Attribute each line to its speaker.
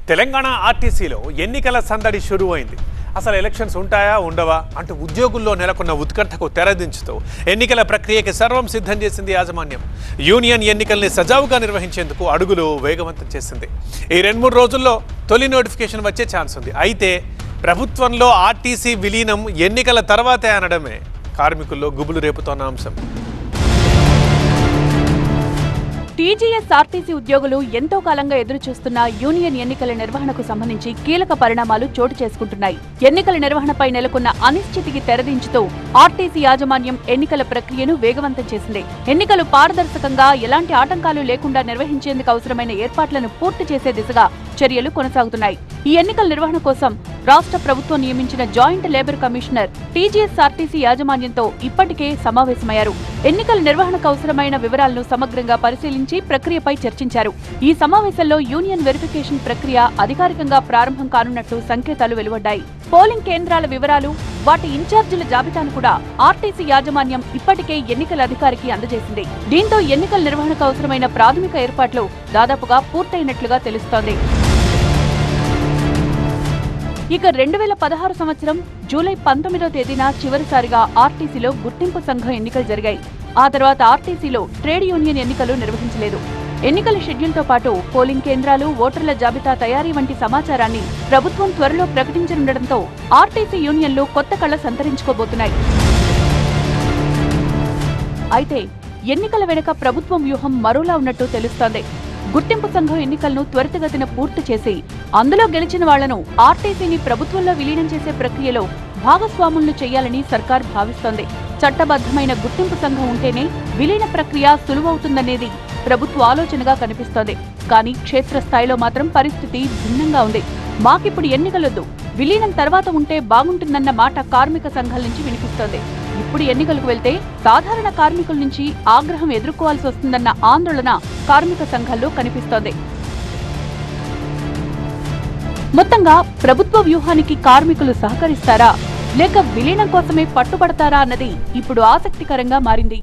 Speaker 1: తెలంగాణ ఆర్టీసీలో ఎన్నికల సందడి షురూ అయింది. అసలు ఎలక్షన్స్ ఉంటాయా ఉండవా అంటూ ఉద్యోగుల్లో నెలకొన్న ఉత్కంఠకు తెరదించుతూ ఎన్నికల ప్రక్రియకి సర్వం సిద్ధం చేసింది యాజమాన్యం. యూనియన్ ఎన్నికల్ని సజావుగా నిర్వహించేందుకు అడుగులు వేగవంతం చేసింది. ఈ 2-3 రోజుల్లో తొలి నోటిఫికేషన్ వచ్చే ఛాన్స్ ఉంది. అయితే ప్రభుత్వంలో ఆర్టీసీ విలీనం ఎన్నికల తర్వాతే అనడమే కార్మికుల్లో గుబులు రేపుతోన్న అంశం.
Speaker 2: టీజీఎస్ ఆర్టీసీ ఉద్యోగులు ఎంతో కాలంగా ఎదురుచూస్తున్న యూనియన్ ఎన్నికల నిర్వహణకు సంబంధించి కీలక పరిణామాలు చోటు చేసుకుంటున్నాయి. ఎన్నికల నిర్వహణపై నెలకొన్న అనిశ్చితికి తెరదించుతూ ఆర్టీసీ యాజమాన్యం ఎన్నికల ప్రక్రియను వేగవంతం చేసింది. ఎన్నికలు పారదర్శకంగా ఎలాంటి ఆటంకాలు లేకుండా నిర్వహించేందుకు అవసరమైన ఏర్పాట్లను పూర్తి చేసే దిశగా చర్యలు కొనసాగుతున్నాయి. ఈ ఎన్నికల నిర్వహణ కోసం రాష్ట్ర ప్రభుత్వం నియమించిన joint labour commissioner TGS RTC యాజమాన్యంతో ఇప్పటికే సమావేశమయ్యారు. ఎన్నికల నిర్వహణకు అవసరమైన వివరాలను సమగ్రంగా పరిశీలించి ప్రక్రియపై చర్చించారు. ఈ సమావేశంలో యూనియన్ వెరిఫికేషన్ ప్రక్రియ అధికారికంగా ప్రారంభం కానున్నట్లు సంకేతాలు వెలువడ్డాయి. పోలింగ్ కేంద్రాల వివరాలు, వాటి ఇన్ఛార్జీల జాబితాను కూడా ఆర్టీసీ యాజమాన్యం ఇప్పటికే ఎన్నికల అధికారికి అందజేసింది. దీంతో ఎన్నికల నిర్వహణకు అవసరమైన ప్రాథమిక ఏర్పాట్లు దాదాపుగా పూర్తయినట్లుగా తెలుస్తోంది. ఇక 2016 సంవత్సరం జూలై 19వ తేదీన చివరిసారిగా ఆర్టీసీలో గుర్తింపు సంఘం ఎన్నికలు జరిగాయి. ఆ తర్వాత ఆర్టీసీలో ట్రేడ్ యూనియన్ ఎన్నికలు నిర్వహించలేదు. ఎన్నికల షెడ్యూల్తో పాటు పోలింగ్ కేంద్రాలు, ఓటర్ల జాబితా తయారీ వంటి సమాచారాన్ని ప్రభుత్వం త్వరలో ప్రకటించనుండటంతో ఆర్టీసీ యూనియన్లు కొత్త కళ సంతరించుకోబోతున్నాయి. అయితే ఎన్నికల వెనుక ప్రభుత్వం వ్యూహం మరోలా ఉన్నట్టు తెలుస్తోంది. గుర్తింపు సంఘం ఎన్నికలను త్వరితగతిన పూర్తి చేసి అందులో గెలిచిన వాళ్లను ఆర్టీసీని ప్రభుత్వంలో విలీనం చేసే ప్రక్రియలో భాగస్వాములను చేయాలని సర్కార్ భావిస్తోంది. చట్టబద్దమైన గుర్తింపు సంఘం ఉంటేనే విలీన ప్రక్రియ సులువవుతుందనేది ప్రభుత్వ ఆలోచనగా కనిపిస్తోంది. కానీ క్షేత్రస్థాయిలో మాత్రం పరిస్థితి భిన్నంగా ఉంది. మాకిప్పుడు ఎన్నికలొద్దు, విలీనం తర్వాత ఉంటే బాగుంటుందన్న మాట కార్మిక సంఘాల నుంచి వినిపిస్తోంది. ఇప్పుడు ఎన్నికలకు వెళ్తే సాధారణ కార్మికుల నుంచి ఆగ్రహం ఎదుర్కోవాల్సి వస్తుందన్న ఆందోళన కార్మిక సంఘాల్లో కనిపిస్తోంది. మొత్తంగా ప్రభుత్వ వ్యూహానికి కార్మికులు సహకరిస్తారా లేక విలీనం కోసమే పట్టుబడతారా అన్నది ఇప్పుడు ఆసక్తికరంగా మారింది.